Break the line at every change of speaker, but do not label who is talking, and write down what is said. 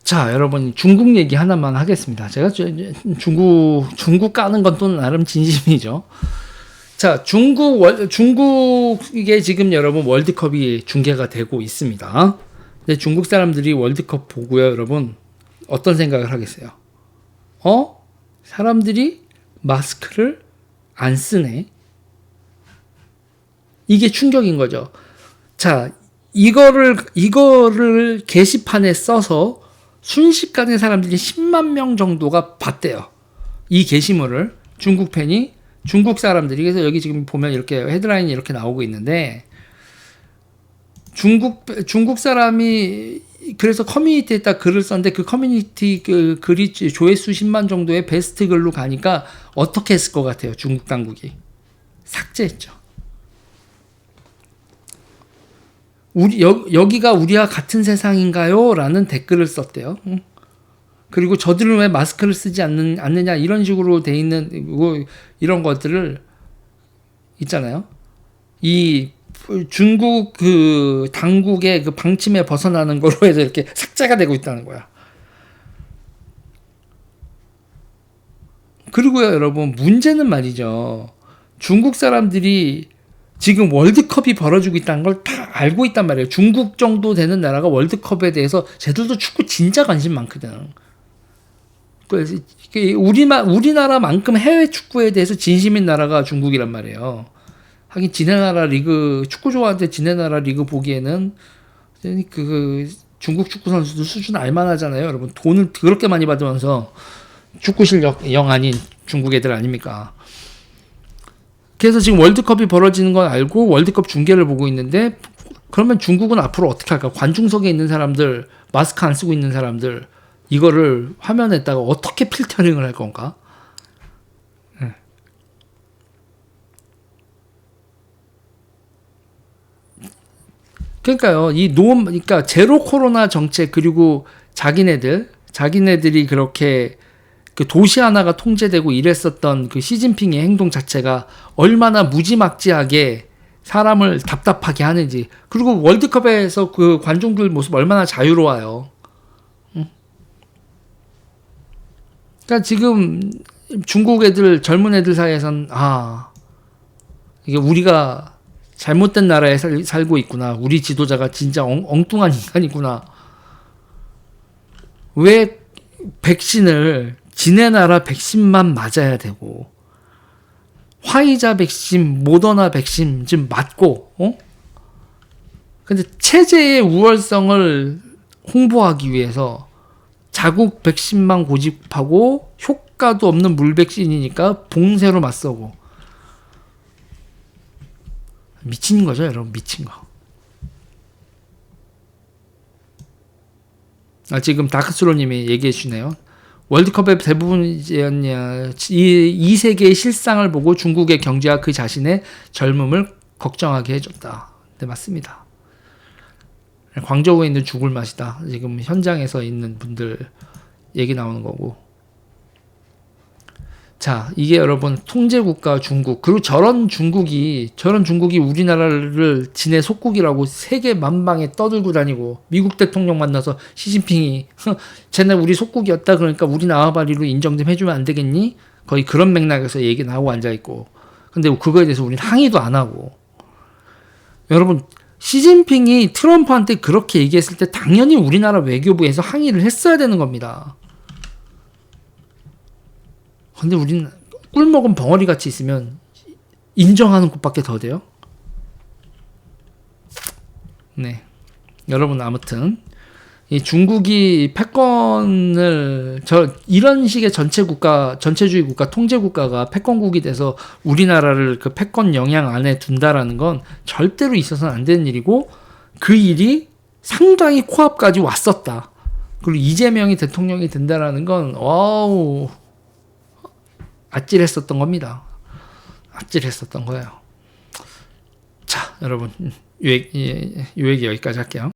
자, 여러분 중국 얘기 하나만 하겠습니다. 제가 중국 까는 건 또 나름 진심이죠. 자, 중국에 지금 여러분 월드컵이 중계가 되고 있습니다. 근데 중국 사람들이 월드컵 보고요, 여러분 어떤 생각을 하겠어요? 사람들이 마스크를 안 쓰네. 이게 충격인 거죠. 자, 이거를 게시판에 써서 순식간에 사람들이 10만 명 정도가 봤대요. 이 게시물을 중국 팬이 중국 사람들이. 그래서 여기 지금 보면 이렇게 헤드라인이 이렇게 나오고 있는데 중국 사람이 그래서 커뮤니티에다 글을 썼는데 그 커뮤니티 그 글이 조회수 10만 정도의 베스트 글로 가니까 어떻게 했을 것 같아요? 중국 당국이 삭제했죠. 여기가 우리와 같은 세상인가요? 라는 댓글을 썼대요. 그리고 저들은 왜 마스크를 쓰지 않느냐 이런 식으로 돼 있는 이런 것들을 있잖아요. 이 중국 그 당국의 그 방침에 벗어나는 걸로 해서 이렇게 삭제가 되고 있다는 거야. 그리고요, 여러분 문제는 말이죠. 중국 사람들이 지금 월드컵이 벌어지고 있다는 걸 다 알고 있단 말이에요. 중국 정도 되는 나라가 월드컵에 대해서 쟤들도 축구 진짜 관심 많거든. 그래서 우리나라만큼 해외 축구에 대해서 진심인 나라가 중국이란 말이에요. 하긴 지네 나라 리그, 축구 좋아하는데 지네 나라 리그 보기에는 그 중국 축구 선수들 수준 알만하잖아요. 여러분 돈을 그렇게 많이 받으면서 축구 실력 영 아닌 중국 애들 아닙니까? 그래서 지금 월드컵이 벌어지는 건 알고 월드컵 중계를 보고 있는데, 그러면 중국은 앞으로 어떻게 할까? 관중석에 있는 사람들, 마스크 안 쓰고 있는 사람들, 이거를 화면에다가 어떻게 필터링을 할 건가? 그러니까요, 그러니까 제로 코로나 정책, 그리고 자기네들이 그렇게 그 도시 하나가 통제되고 이랬었던 그 시진핑의 행동 자체가 얼마나 무지막지하게 사람을 답답하게 하는지. 그리고 월드컵에서 그 관중들 모습 얼마나 자유로워요. 그러니까 지금 중국 애들, 젊은 애들 사이에선 이게 우리가 잘못된 나라에 살고 있구나. 우리 지도자가 진짜 엉뚱한 인간이구나. 왜 백신을 지네 나라 백신만 맞아야 되고 화이자 백신, 모더나 백신 지금 맞고 근데 체제의 우월성을 홍보하기 위해서 자국 백신만 고집하고 효과도 없는 물백신이니까 봉쇄로 맞서고. 미친 거죠, 여러분. 미친 거. 지금 다크스로님이 얘기해 주네요. 월드컵의 대부분이었냐, 이 세계의 실상을 보고 중국의 경제와 그 자신의 젊음을 걱정하게 해줬다. 네, 맞습니다. 광저우에 있는 죽을 맛이다. 지금 현장에서 있는 분들 얘기 나오는 거고. 자, 이게 여러분 통제국가 중국, 그리고 저런 중국이 우리나라를 지네 속국이라고 세계 만방에 떠들고 다니고, 미국 대통령 만나서 시진핑이 쟤네 우리 속국이었다 그러니까 우리 나와바리로 인정 좀 해주면 안 되겠니? 거의 그런 맥락에서 얘기 나오고 앉아있고. 근데 그거에 대해서 우리는 항의도 안 하고. 여러분 시진핑이 트럼프한테 그렇게 얘기했을 때 당연히 우리나라 외교부에서 항의를 했어야 되는 겁니다. 근데 우리는 꿀먹은 벙어리 같이 있으면 인정하는 것밖에 더 돼요. 네, 여러분 아무튼 이 중국이 패권을 이런 식의 전체주의 국가, 통제 국가가 패권국이 돼서 우리나라를 그 패권 영향 안에 둔다라는 건 절대로 있어서는 안 되는 일이고, 그 일이 상당히 코앞까지 왔었다. 그리고 이재명이 대통령이 된다라는 건 아찔했었던 겁니다. 아찔했었던 거예요. 자, 여러분 요 얘기 여기까지 할게요.